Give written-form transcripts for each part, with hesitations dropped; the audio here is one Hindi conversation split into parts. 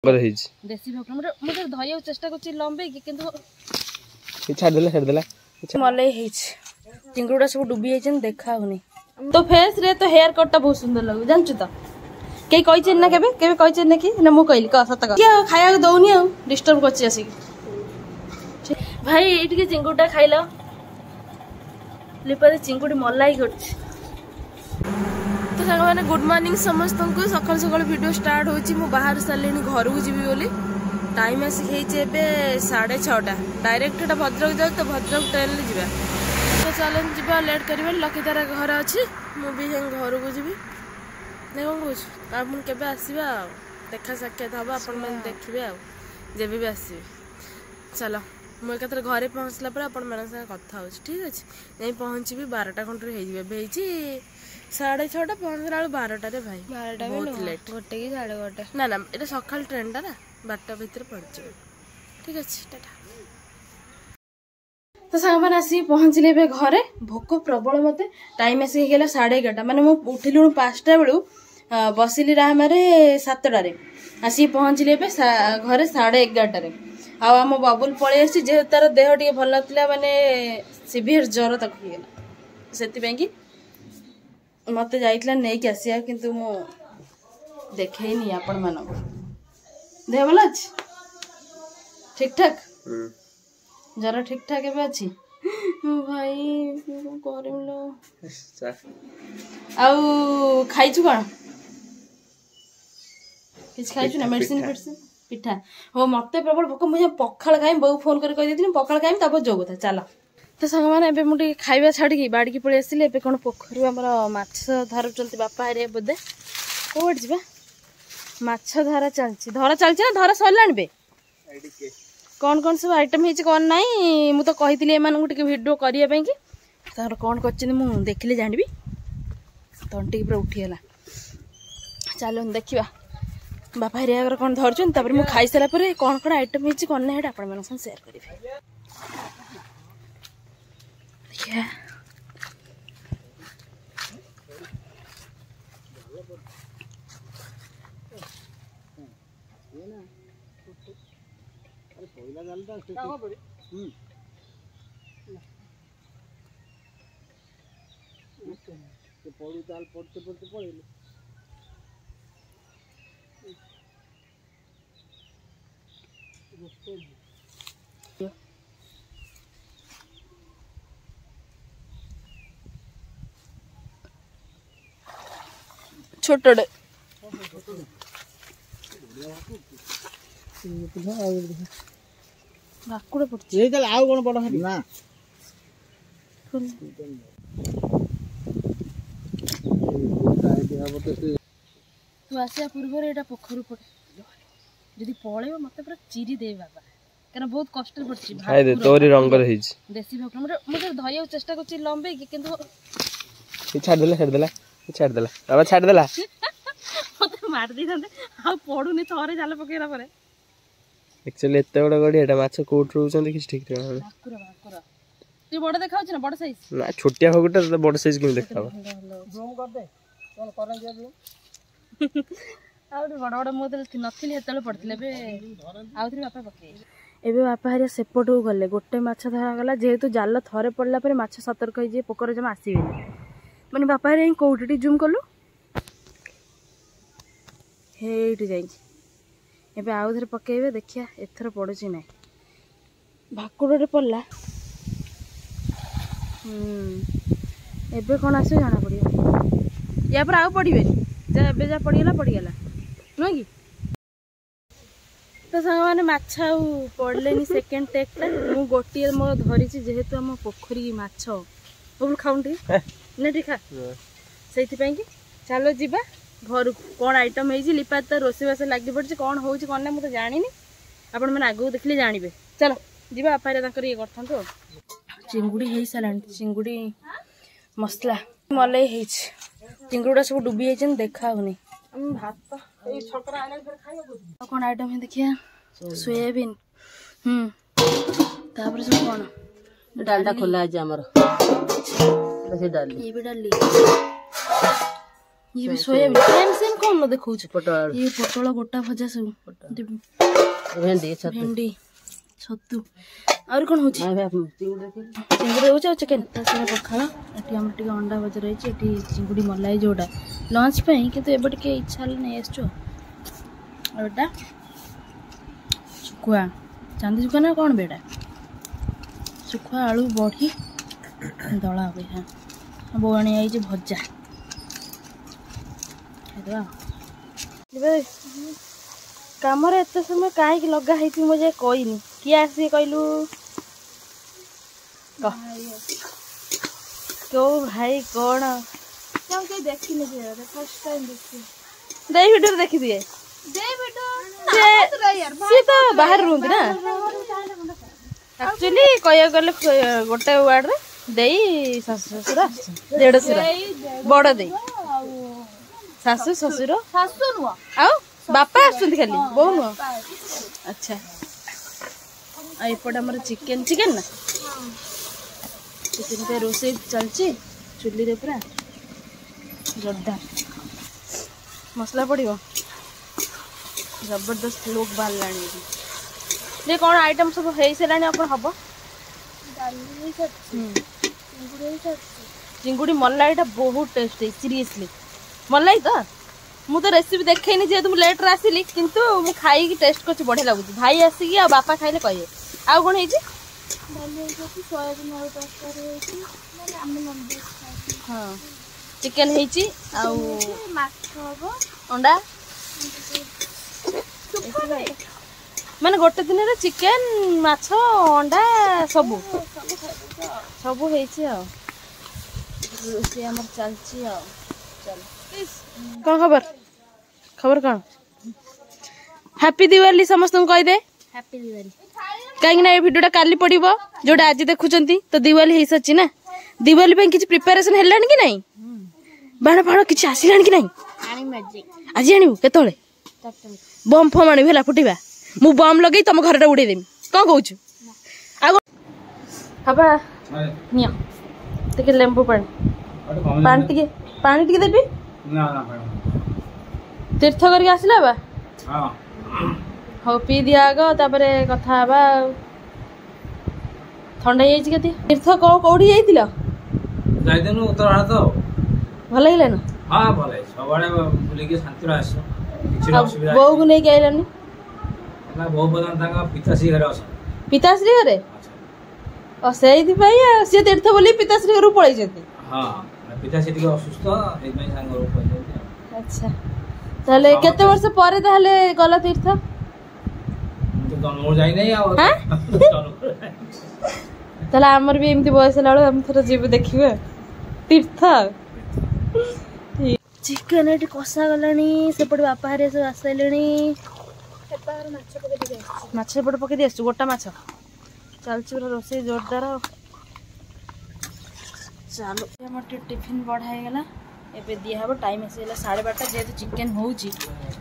देसी भाकुर मुझे धरिया चेष्टा कर लंबे कि छाड़देला मलई चिंगुड़ा सब डूबी देखा तो फेस रे तो हेयर कट बहुत सुंदर लगे जानचु तो कई कही ना केबे कही ना कि ना मु कहली कह सत खाया दौनी आ डिस्टर्ब कर भाई ये चिंगुड़ा खाइल लिपा चिंगुड़ी मलाई कर तो सांग मैंने गुड मॉर्निंग समस्त को सकाल सकाल वीडियो स्टार्ट होची मु बाहर सारे घर को जीवी बोली टाइम आसिक 6:30 डायरेक्ट भद्रक जाऊ तो भद्रक ट्रेन ले जावा तो चलन जीवा लेट करिवे लकीतारा घर अच्छी मु भी घर को जीवी देख कौन कह आप केबे आसीबा देखा साक्षात हम आपण मैंने देखिए आबे भी आसबे चलो मुझे घरे पहुँचला पर आपण मान कथा हो ठीक अच्छे नहीं पहुँची 12टा खंडे हो 6:30 पहुँचला 12टारे भाई 12टा बहुत लेट गोटे कि 1:30 ना ना ये सकाल ट्रेन टा ना 12टा भितर पहुँच ठीक अच्छे टाटा तो सांग मैंने आसिक पहुँचले घरे भोक प्रबल मत टाइम आसिक 11:30 माने मु उठिलु 5टा बेलू बसिली राहमारे 7टारे आसिक पहुँचले घरे 11:30 आम बाबुल पलि आसी जे तार देह टे भल ना माने सीवियर ज्वर तक होगा से मत जाइला नहीं कि आसिया किंतु मु देखनी आपण मान देह भल अच्छी ठीक ठाक ज्वर ठीक ठाक एवं अच्छी भाई आउ खाइचु कौन किछ खाइचु ना मेडिसिन पिठा हो मत प्रबल भोक मुझे पखाड़ खाई बो फोन कर पखाड़ खाई तापर जो कथा चल तो सांग मैंने मुझे खाଇବା छाड़ी बाड़ी की पलि आसिले कौन पोखरी आम माछ धरुंच बापा हेरे बोधे कौट जा माछ धरा चलती ना धरा सरला कौन कौन सब आइटम है कौन ना मुझे कही भिडियो करने तार कौन कर देखिले जानी तंटी पूरा उठीगला चलो देखा बापा हेरिया कौन धरचुन मुझे खाई सारा कौन कौन आइटम है कौन ना आपण सेयार करेंगे देखिए छोटे भाकुड़ पड़े आउ कौन बड़ ना आसा पूर्व यहाँ पोखर पड़े जदि पलैब मत पूरा चिरी दे बाबा क्या बहुत कष्ट पड़ी रंग देसी भाकुर मुझे धरिया चेष्टा कर लंबे कि छाड़देला मत मार दी था पड़ुनी थे जाल पकड़ा पर एक्चुअली एते बड़ गड़ियाटा माछ कोट रहउछन कि ठीक रे भाकुर भाकुर तू बड़ देखाउछ ना बड़ साइज ना छोटिया भाकुरटा तो बड़ साइज केम देखाबो जूम कर दे चल करन दिया जूम आ बड़ बड़ मोदल नथिले हेतले पड़थिले बे आउथि बापा पके एबे बापा हरिया सेपटू गले गोटे माछ धरा गला जेहेतु जाल थरे पड़ला पर माछ सतर्क होई जे पोकर जमा आसीबे माने बापा हरिया कोउटी जूम कलु हेठी जाई एबे आउ थरे पकेबे देखिया एथर पड़ुची ना भाकुड़े पड़ला एबे कौन आसे जाना पड़ियो या पर आउ पड़िबे जा एबे जा पड़ीगला नुह कि तो सांग मैंने माछ पड़े सेकेंड टेक्टा मु गोटे मोर धरी जेहेतु आम पोखरी माछ बबुल खाऊन ना टी खा से चलो जीवा घर कौन आइटम है लिपा तो रोषेईबास लगी पड़ी कौन हो कौन ना मुझे जानी आपण मैंने आगू देखिले जानवे चलो जीवा बापा ये कर चिंगुड़ी हो सारा चिंगुड़ी मसला मलई चिंगुड़ा सब डूबी देखा भात कौन आइटम है देखिए सोयाबीन तापर सब कौन डालडा खोला आज आमर ये भी डाली ये भी सोयाबीन सेम सेम कौन न देखौ पटल ये पटल गोटा भजा सब भेंडी छतु और कौन होची चिंगुड़ी होची और चिकन तासरे पखाला एटी हम टिके अंडा भजा रही एटी चिंगुड़ी मलाई जोडा लंच पे किंतु एबे टिके इच्छा नै आछो ओटा सुखुआ चांदी सुखुआ ना कौन बेटा सुखुआ आलू बड़ी दला हुए हाँ बोणी आई भजा कम एत समय कहीं लगा मुझे कहनी किए आसी कहलु क्यों भाई कौन देखी फर्स्ट टाइम दे वीडियो देखी दिए सी तो बाहर रुहती ना एक्चुअली कह गले गोटे वार्ड रे देई सासु ससुर देढ़सुर बड़ देई सासु ससुर सासु नुआ आउ बापा आसुंती खाली बहु नुआ अच्छा एपटे हमर चिकन चिकन ना चिकन पे रोसे चलची चुल्ली रे पूरा जोरदार मसला पड़ियो जबरदस्त लोग बाल लाणी ये कौन आइटम सब हे सेलानी अपन हबो चिंगुड़ी मलाई बहुत टेस्ट है सीरियसली मलाई तो मु तो रेसिपी देखनी जेहेतु लेट रे आसिली किंतु मु खाई टेस्ट कर बढ़िया लगुच भाई आसिकी आ बापा खाइले कहे आउ कौन हाँ चिकेन अंडा माने गोटे दिन रे चिकेन माछ अंडा सबू सबू हेची आ रोसे हमर चलची आ चल कौन खबर खबर कौन हैप्पी दिवाली समस्त कह दे हैप्पी दिवाली कहीं ना ये वीडियोटा काली पड़ो जोटा आज देखुंत तो दिवाली हो सारी ना दिवाली पे किसी प्रिपेरेशन है कि नहीं बाण फाण किसी आसला कि नहीं आज आणु केतले बम फम आणु फुटा मु बम लगे तुम घर उड़ेदेमी कौन कौच हबा निया लेंबू पानी पानी देवी तीर्थ करके आसला बा हाँ पी दिया आग तापर कथा ठंडा के तीर्थ कौटी जाइल उत्तरायण तो भल लगे ना हाँ भल बुलिक शांति आस बो को नहीं आइलानी बो बदन पिताश्री घर पिताश्री घरे से तीर्थ बोली पिताश्री घर पलि हाँ पिताश्री असुस्थ अच्छा ताले केते वर्ष परे ताले गला तीर्थ जन्म जाई नहीं ताले हमर भी एमती बयस लालो हम थोड़ा जीव देखिबे तीर्थ चिकन एटी कसा गलानी सेपट बापा हरे सब आसलेनी माछ एपट पके दे गोटा माछ चलची पूरा रोसे जोरदार चलो हमर टिफिन बढ़ाई गला एबे दिया हबो टाइम आसीला 12:30 जेहेतु चिकन होउची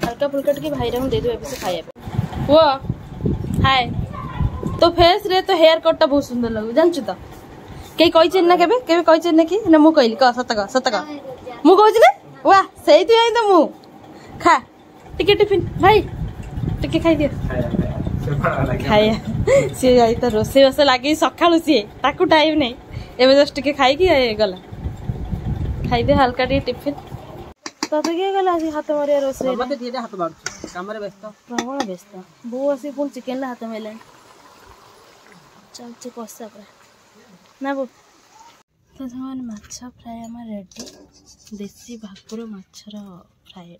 हल्का फुल्का टिके भाई रे दे दो एबे से खाइबे वो हाय तो फेस रे तो हेयर कट टा बहुत सुंदर लगु जानछु त के कहि छन ना केबे केबे कहि छन कि ना मु कहली क सत का मु कहू ना वाह सही तु आई तो मु खा टिके टिफिन भाई टिके खाइ दियो खाया सी आई तो रोसे बस लागी सखालु सी ताकू टाइम नहीं एबे जस्ट टिके खाई कि गला खाई दे हल्का टिफिन तो किए गला हाथ मारिया रोसे हाथ मार काम व्यस्त प्रबल व्यस्त बो आसी पुन चिकेन हाथ मेला चलचे कषा पूरा ना बो तो समान माछ फ्राए आम रेडी देसी भाकुर माछर फ्राए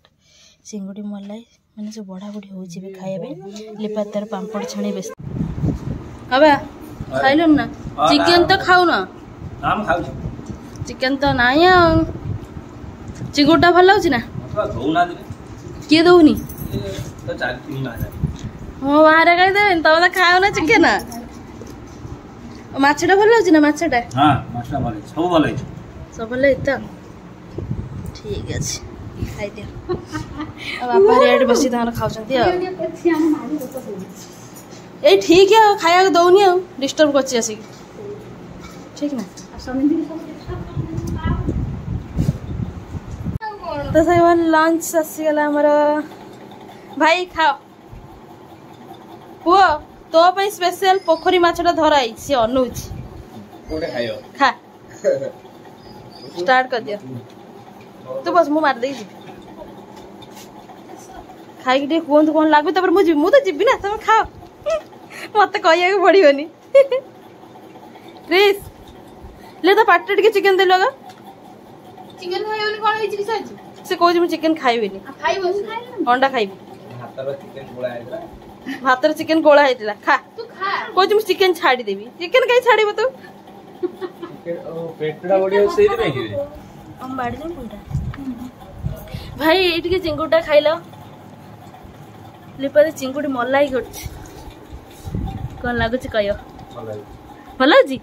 चिंगुड़ी मलाई मैंने सब बढ़ा बढ़ी हो खाइबे लिपा तार पांपड़ छाणी बेस हबा खाइलन ना चिकन तो खाऊ ना नाम खाऊ चिकन तो नाही आ चिंगुड़ा भल लाଗୁଛି ना धोउना किए दउनी तो चार तीन ना हो बाहर कहि दे तब तो खाऊ ना चिकन माछटा भल लाଗୁଛି ना माछटा हां माछटा भल सब भल तो ठीक अछि खाई दियो बापा रेड बसी तार खाउछंती ए ठीक है खाया दउनी आ डिस्टर्ब करछि आसी ठीक ना तो सामान लंच आसीगला हमर भाई खाओ पुओ तो पे स्पेशल पोखरी माछटा धराई से अनुच कोडे खायो खा स्टार्ट कर दिया तू बस मु मार दे खाई के कोन कोन लागबे तबर मु तो जिबी ना तुम खाओ मत कहया के पड़ियोनी क्रिस ले तो पाटे के चिकन दे लगा चिकन खाइबनी कोन होई छी से कहू मु चिकन खाइबेनी खाइबो अंडा खाइबी हातर चिकन गोळा आइला भातर चिकन गोळा हेतला खा तू खा कहू मु चिकन छाड़ी देबी चिकन काई छाड़ीबो तू पेटड़ा बडियो सेई दे कि हम बाड़ी जाम पुंडा भाई एटी के चिंगुडा खाइलो लिपारे चिंगुडी मलाई करछ कोन लागु छ कयो भला जी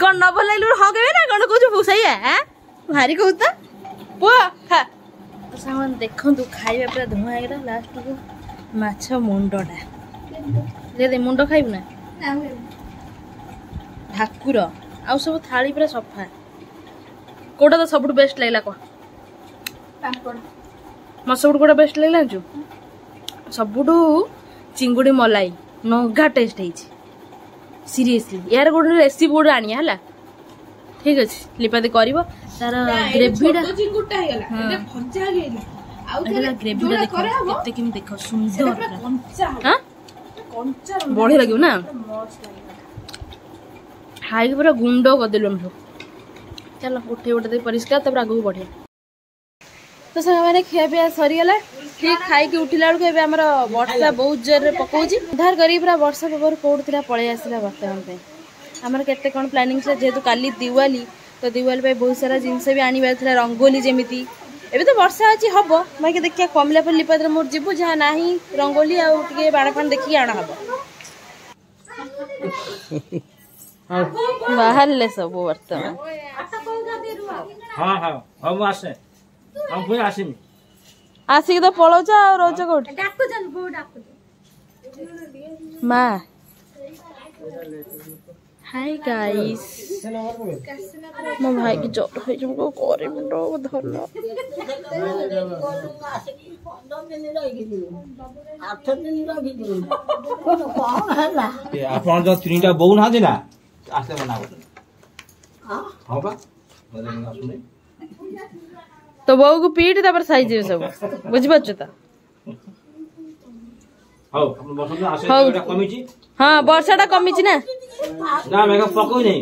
कोन न भलाइलु हगेबे ना कोन कहू फुसैया हैं भारी कहूता पो खा सामान देखंतु खाइबा पूरा धुआ हेगला लास्ट को माछ मुंडडा दे दे मुंड खाइबु ना ठाकुर आउ सब थाली पूरा सफा कोटा तो सबुठ बेस्ट लागला को पापड़ म सबुठ कोटा बेस्ट लागला जो सबुठ चिंगुडी मलाई नगा टेस्ट है सीरियसली यार गोटे रेसिपी गोटे आनिया हला ठीक अछि लिपादे करबो तार ग्रेवीडा चिंगुटा हेगला एते भजा गेली आउ एला ग्रेवीडा देखो केते किम देखो सुंदर कंचा हां कंचा बढ़िया लागियो ना मस्त लागला खाई पूरा गुंड कर देलु हम चलो उठे उठे दे परिष्कार तब आगु बढ़िया तो सब माने खिया पिया सरी गला ठीक खाई के उठिला बेलू एबे हमर वर्षा बहुत जोर रे पकोउची उधार करी पूरा वर्षा पेपर कोडतिला पळे आसिला वर्तमान पे हमर केते कोन प्लानिंग छे जेतु काली दिवाली तो दिवाली पे बहुत सारा जिनस भी आनी बाथला रंगोली जेमिति एबे तो वर्षा अछि हबो माके देखिया कमला पर लिपाद्र मोर जिबु जहा नाही रंगोली आ उठके बाणा फाण देखि आना हबो बाहर ले सब वर्तमान हां हां हम आसे हम कोई आसिनी आसिक तो पळौचा और रोज कोठ डाकु जन बो डाकु मां हाय गाइस मो भाई की जोर है तुमको करे मुंडो धरलो आपण जो तीनटा बहु ना दिला आसे बनाबो हां बा बदलना सुने तो बहू को पीट तब साइज सब बुझी पाछ त हां अपन बसंत आसे एटा कमिची हां वर्षाटा कमिची ना ना मेगा पकौ नै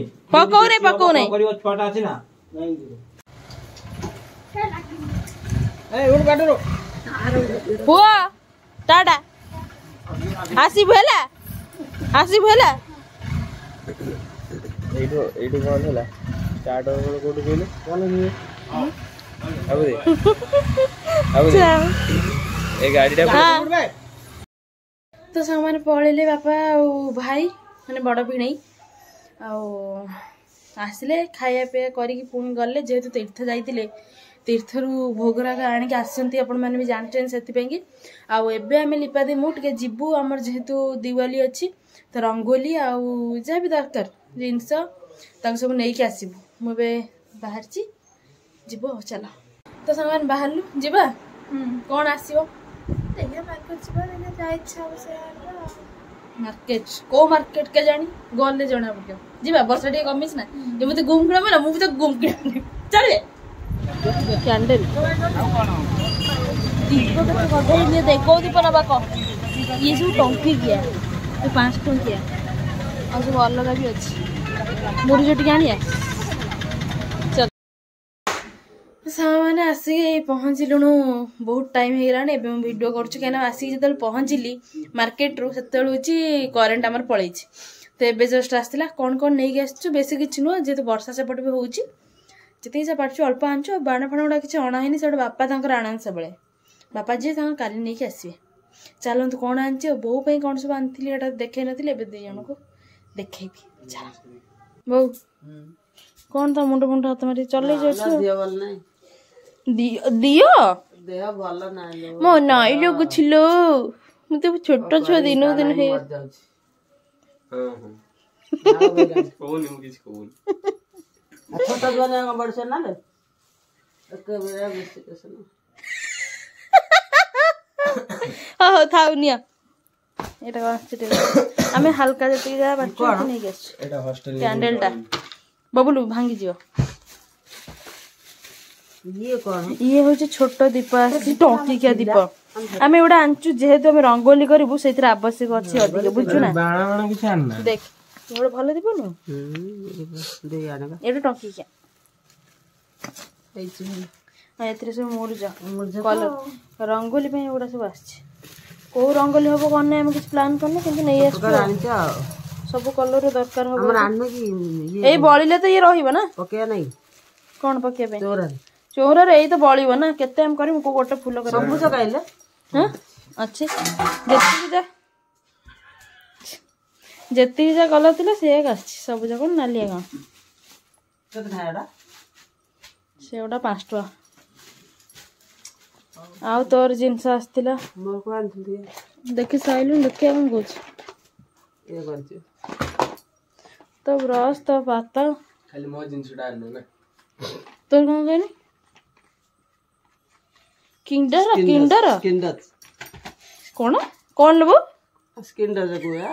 पकौ नै करियो छोटा अछि ना ए उठ काटरो हुआ टाटा आसी भेला एडो कोन होला स्टार्ट हो कोड कहले कोन नहीं अब दे ए गाडीटा तो सामान पळेले बापा और भाई माने बड़ भिणई आसिले खाया पिया करिक पुणी गले जेहेतु तीर्थ जाइतिले तीर्थरू भोगराग आणिक आसंती आपण माने भी जानते से कि आउ एबे आमे लिपादे मु टिके जिबु हमर जेहेतु दिवाली अछि तो रंगोली आउ जे भी दरकार जिंस ताक सब नै के आसीबु मु बे बाहर छी जिबो चला तो सामान बाहरलु जिबा कोन आसीबो देखिए मार्केट छिबा देखिए जाय इच्छा से मार्केट को मार्केट के जानी गले जणा पड़ियो जिबा वर्षा टे कमिस ना जे मते गुमकड़ा माना मु तो गुमकड़ा चले कैंडल दीप तो गदे ये देखो दीप ना बाको ये जो टंकी किया ये 5 टंकिया और सब अलग भी अछि मोर जो टिक आनिया चल सामाने आसी पहुँचलुणु बहुत टाइम हो गलानी एबे हम वीडियो करछु केना आसी जतल पहुँचली मार्केट रो सेतल होची करेंट हमर पळै छी तो एबे जस्ट आस्तिला कोन कोन नै के आछछु बेसी किछ नु जे तो वर्षा सेपट भी होची जति से पारछु अल्प आनछु बाण फाण उडा किछ अणा हेनी सेड बापा तांकर आनन सबले बापा जे तांकर काली नै के आसीबे चलंतु कोन आनछि बहु पई कोन सब आनथिली एटा देखै नथिले एबे दे जण को देखैबी चल बहु कोन त मुंड मुंड हाथ मारी चलै जाछु दियो बोल नै दियो देह भल ना लो मो नाइ लोग छिलो मते छोटो छो दिनो दिन हे हां हां कोन मु किछ कोन छोटा बने बड़ से ना ले ହଉ ଥାଉ ନିଅ ଏଇଟା କଣ ସେଠି ଆମେ ହାଲକା ଯେତିକି ଯାହା ବାଟୁ ନେଇକି ଆସିଛୁ କ୍ୟାଣ୍ଡେଲଟା ବବୁଲୁ ଭାଙ୍ଗିଯିବ ଇଏ ହଉଛି ଛୋଟ ଦୀପ ଆସିଛି ଟଙ୍କିକିଆ ଦୀପ ଆମେ ଏଗୁଡା ଆଣିଛୁ ଯେହେତୁ ଆମେ ରଙ୍ଗୋଲି କରିବୁ ସେଇଥିରେ ଆବଶ୍ୟକ ଅଛି ଅଧିକ ବୁଝୁ ନା ଦେଖ ଏଗୁଡା ଭଲ ଦୀପ ନୁହଁ ଏଇଟା ଟଙ୍କିକିଆ ଏଥିରେ ସବୁ ମୁରୁଜ କଲର ରଙ୍ଗୋଲି ପାଇଁ ଏଗୁଡା ସବୁ ଆସିଛି କୋଉ ରଙ୍ଗୋଲି ହବ କଣ ନାହିଁ ଆମେ କିଛି ପ୍ଲାନ୍ କରିନି କିନ୍ତୁ ନେଇ ଆସିଛୁ ସବୁ କଲର ଦରକାର ହବ ଏଇ ବଳିଲେ ତ ଇଏ ରହିବ ନା ପକେଇବା ନାଇଁ କଣ ପକେଇବା ପାଇଁ ଚଉରାରେ ଏଇ ତ ବଳିବ ନା କେତେ ଆମେ କରିବୁ କୋଉ ଗୋଟେ ଫୁଲ ସବୁଜ ଖାଇଲେ ଅଛି ଯେତିକି ଯା କଲର ଥିଲା ସେଇଆ ଆସିଛି ସବୁଜ କଣ ନାଲିଆ କଣ ସେଗୁଡା 5 ଟଙ୍କା ଆଉ ତୋର ଜିନିଷ ଆସିଥିଲା ଦେଖି ସାଇଲୁଣି ଦେଖିବା କଣ କହୁଛି तो ब्रश तो पाता खाली मो जिंसटा आनु ना तो कौन कहनी किंडर किंडर किंडर कौन कौन लेबो किंडर जको या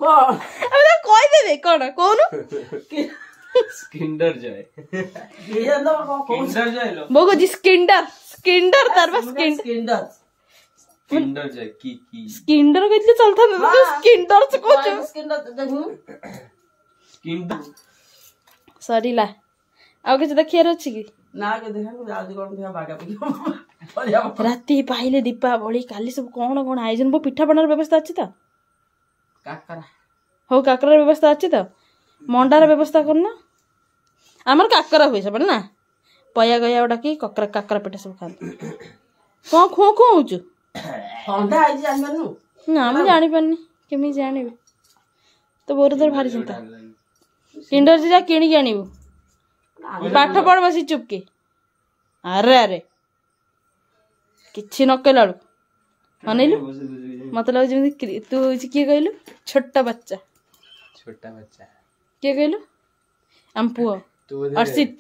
कौन अबे कोई दे कौन कौन किंडर जाय ये ना किंडर जाय लो बोगो जी स्किंडर स्किंडर तार बस किंडर किंडर जाय की स्किंडर कहले चलता ना तो स्किंडर से कोच किंडर देखू किंडर सरीला आउ के देखियार अछि कि ना के देखा आज कोन देखा भागा पकी राती पाइले दीपावली काली सब कोन कोन आयोजन बो पिठा बनार व्यवस्था अछि त काकरा हो काकरा व्यवस्था अछि त मंडार व्यवस्था करना हमर काकरा होय सब ना पया गया ओडा की काकरा काकरा पिठा सब खान कोन खो खो होचु ठंडा आई जान मनू ना हम जानि पन्नी केमी जानिबे तो बोरदर भारी चिंता किंडर जी जा किणी के आनिबो पाठ पढ़ बसी चुपके अरे अरे किछि न कलाळू अनिलु मत लग जेमि तू होछि की कहलु छोटा बच्चा के कहलु हम पुओ अर्षित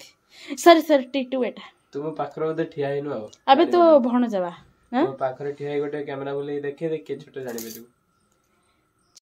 सरी सरी टीटू बेटा तुम पाखर बोधे ठिया हिनु अबे तो भण जावा पाखरे ठिया गोटे कैमरा बोले देखे देखे छोट जानि बेलु